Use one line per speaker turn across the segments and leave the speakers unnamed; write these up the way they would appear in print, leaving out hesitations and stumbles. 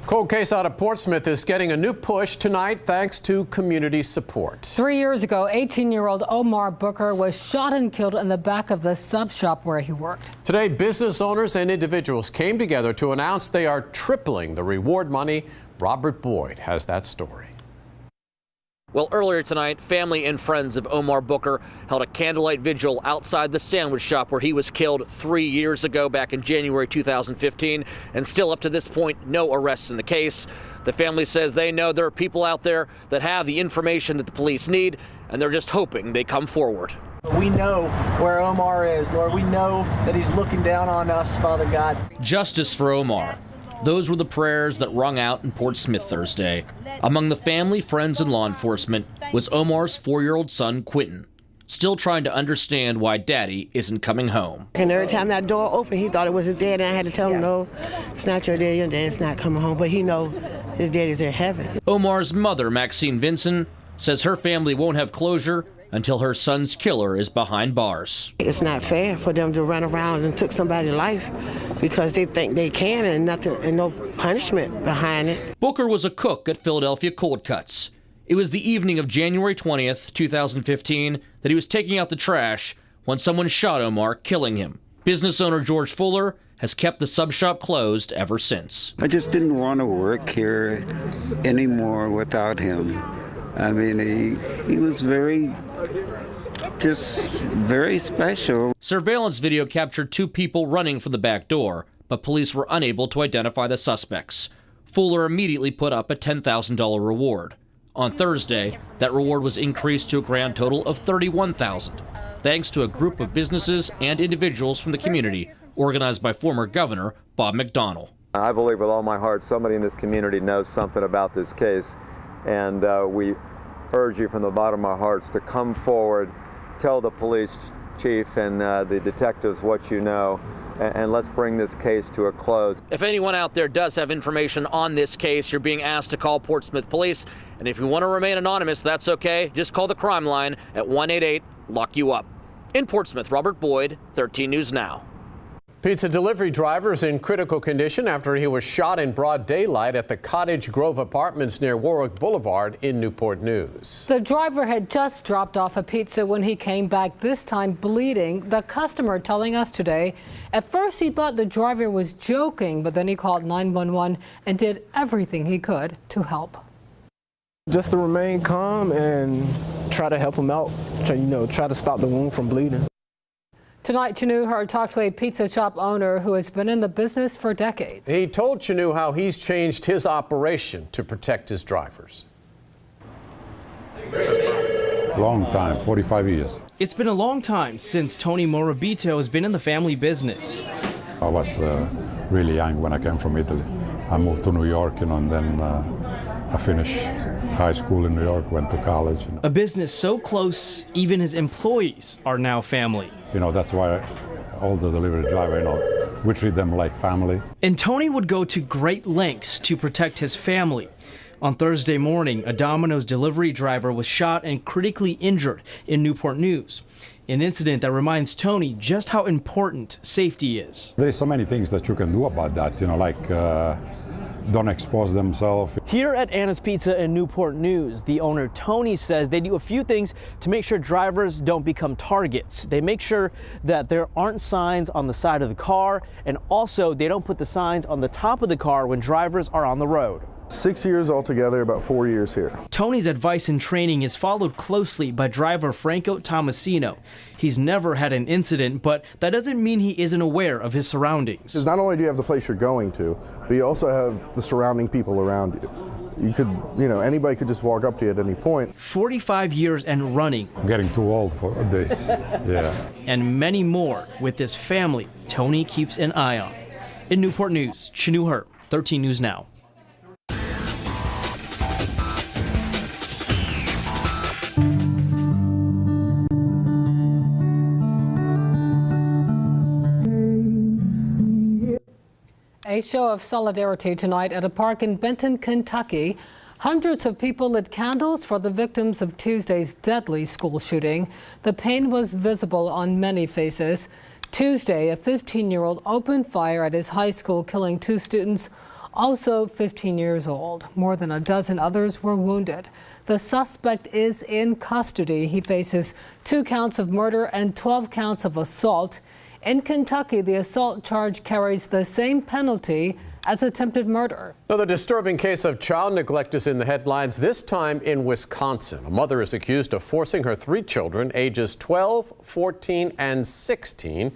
Cold case out of Portsmouth is getting a new push tonight thanks to community support.
3 years ago, 18-year-old Omar Booker was shot and killed in the back of the sub shop where he worked.
Today, business owners and individuals came together to announce they are tripling the reward money. Robert Boyd has that story.
Well, earlier tonight, family and friends of Omar Booker held a candlelight vigil outside the sandwich shop where he was killed 3 years ago, back in January 2015, and still up to this point, no arrests in the case. The family says they know there are people out there that have the information that the police need, and they're just hoping they come forward.
We know where Omar is, Lord. We know that he's looking down on us, Father God.
Justice for Omar. Those were the prayers that rung out in Portsmouth Thursday. Among the family, friends, and law enforcement was Omar's 4-year-old son, Quentin, still trying to understand why Daddy isn't coming home.
And every time that door opened, he thought it was his dad, and I had to tell him, no, it's not your dad, your dad's not coming home, but he know his daddy's in heaven.
Omar's mother, Maxine Vinson, says her family won't have closure until her son's killer is behind bars.
It's not fair for them to run around and took somebody's life because they think they can and nothing and no punishment behind it.
Booker was a cook at Philadelphia Cold Cuts. It was the evening of January 20th, 2015, that he was taking out the trash when someone shot Omar, killing him. Business owner George Fuller has kept the sub shop closed ever since.
I just didn't want to work here anymore without him. I mean, he was very special.
Surveillance video captured 2 people running from the back door, but police were unable to identify the suspects. Fuller immediately put up a $10,000 reward. On Thursday, that reward was increased to a grand total of $31,000, thanks to a group of businesses and individuals from the community, organized by former Governor Bob McDonnell.
I believe with all my heart somebody in this community knows something about this case, and we urge you from the bottom of our hearts to come forward, tell the police chief and the detectives what you know, and let's bring this case to a close.
If anyone out there does have information on this case, you're being asked to call Portsmouth Police. And if you want to remain anonymous, that's okay. Just call the crime line at 188-LOCK-YOU-UP. In Portsmouth, Robert Boyd, 13 News Now.
Pizza delivery driver is in critical condition after he was shot in broad daylight at the Cottage Grove Apartments near Warwick Boulevard in Newport News.
The driver had just dropped off a pizza when he came back, this time bleeding. The customer telling us today, at first he thought the driver was joking, but then he called 911 and did everything he could to help.
Just to remain calm and try to help him out, try to stop the wound from bleeding.
Tonight, Chanu heard talks to a pizza shop owner who has been in the business for decades.
He told Chanu how he's changed his operation to protect his drivers.
Long time, 45 years.
It's been a long time since Tony Morabito has been in the family business.
I was really young when I came from Italy. I moved to New York, and then I finished high school in New York, went to college.
A business so close, even his employees are now family.
That's why all the delivery drivers, we treat them like family.
And Tony would go to great lengths to protect his family. On Thursday morning, a Domino's delivery driver was shot and critically injured in Newport News. An incident that reminds Tony just how important safety is.
There is so many things that you can do about that, like don't expose themselves.
Here at Anna's Pizza in Newport News, the owner Tony says they do a few things to make sure drivers don't become targets. They make sure that there aren't signs on the side of the car, and also they don't put the signs on the top of the car when drivers are on the road.
6 years altogether, about 4 years here.
Tony's advice and training is followed closely by driver Franco Tomasino. He's never had an incident, but that doesn't mean he isn't aware of his surroundings.
Because not only do you have the place you're going to, but you also have the surrounding people around you. You could, anybody could just walk up to you at any point.
45 years and running.
I'm getting too old for this, yeah.
And many more with this family Tony keeps an eye on. In Newport News, Chanu Hurt, 13 News Now.
A show of solidarity tonight at a park in Benton, Kentucky. Hundreds of people lit candles for the victims of Tuesday's deadly school shooting. The pain was visible on many faces. Tuesday, a 15-year-old opened fire at his high school, killing 2 students. also 15 years old. More than a dozen others were wounded. The suspect is in custody. He faces 2 counts of murder and 12 counts of assault. In Kentucky, the assault charge carries the same penalty as attempted murder.
Now, the disturbing case of child neglect is in the headlines, this time in Wisconsin. A mother is accused of forcing her 3 children, ages 12, 14, and 16,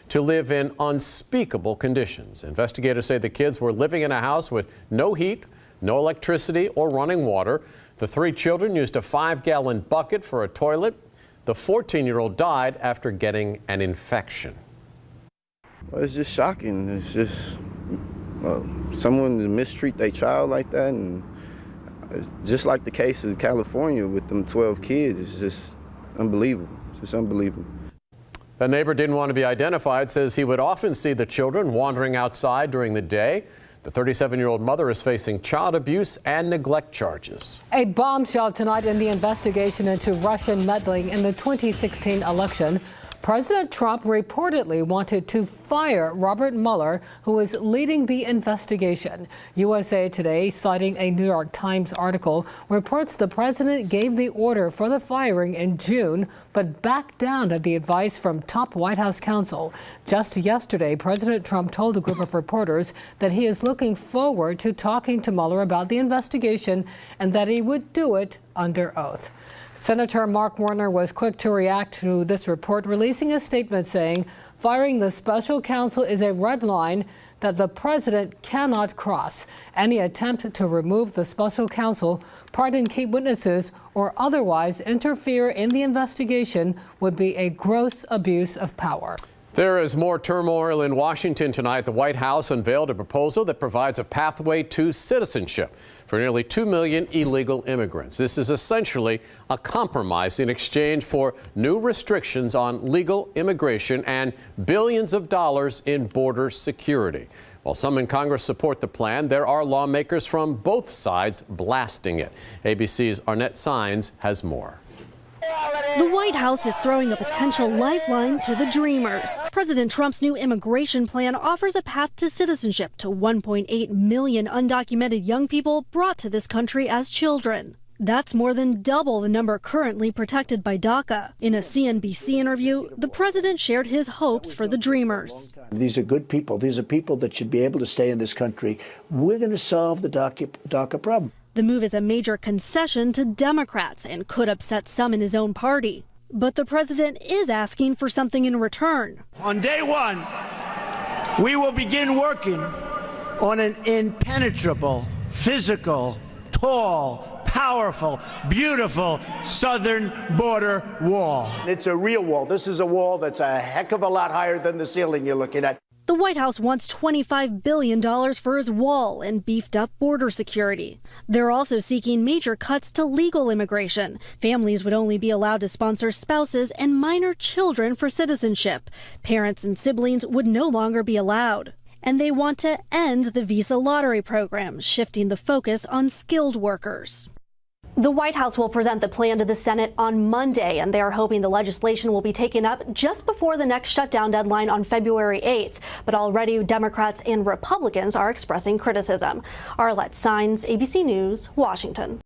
to live in unspeakable conditions. Investigators say the kids were living in a house with no heat, no electricity, or running water. The 3 children used a 5-gallon bucket for a toilet. The 14-year-old died after getting an infection.
Well, it's just shocking. It's just someone to mistreat their child like that, and just like the case in California with them 12 kids, it's just unbelievable. It's just unbelievable.
The neighbor didn't want to be identified, says he would often see the children wandering outside during the day. The 37-year-old mother is facing child abuse and neglect charges.
A bombshell tonight in the investigation into Russian meddling in the 2016 election. President Trump reportedly wanted to fire Robert Mueller, who is leading the investigation. USA Today, citing a New York Times article, reports the president gave the order for the firing in June, but backed down at the advice from top White House counsel. Just yesterday, President Trump told a group of reporters that he is looking forward to talking to Mueller about the investigation and that he would do it under oath. Senator Mark Warner was quick to react to this report, releasing a statement saying firing the special counsel is a red line that the president cannot cross. Any attempt to remove the special counsel, pardon key witnesses, or otherwise interfere in the investigation would be a gross abuse of power.
There is more turmoil in Washington tonight. The White House unveiled a proposal that provides a pathway to citizenship for nearly 2 million illegal immigrants. This is essentially a compromise in exchange for new restrictions on legal immigration and billions of dollars in border security. While some in Congress support the plan, there are lawmakers from both sides blasting it. ABC's Arnett Saenz has more.
The White House is throwing a potential lifeline to the dreamers. President Trump's new immigration plan offers a path to citizenship to 1.8 million undocumented young people brought to this country as children. That's more than double the number currently protected by DACA. In a CNBC interview, the president shared his hopes for the dreamers.
These are good people. These are people that should be able to stay in this country. We're going to solve the DACA problem.
The move is a major concession to Democrats and could upset some in his own party. But the president is asking for something in return.
On day 1, we will begin working on an impenetrable, physical, tall, powerful, beautiful southern border wall.
It's a real wall. This is a wall that's a heck of a lot higher than the ceiling you're looking at.
The White House wants $25 billion for his wall and beefed up border security. They're also seeking major cuts to legal immigration. Families would only be allowed to sponsor spouses and minor children for citizenship. Parents and siblings would no longer be allowed. And they want to end the visa lottery program, shifting the focus on skilled workers.
The White House will present the plan to the Senate on Monday, and they are hoping the legislation will be taken up just before the next shutdown deadline on February 8th. But already Democrats and Republicans are expressing criticism. Arnett Saenz, ABC News, Washington.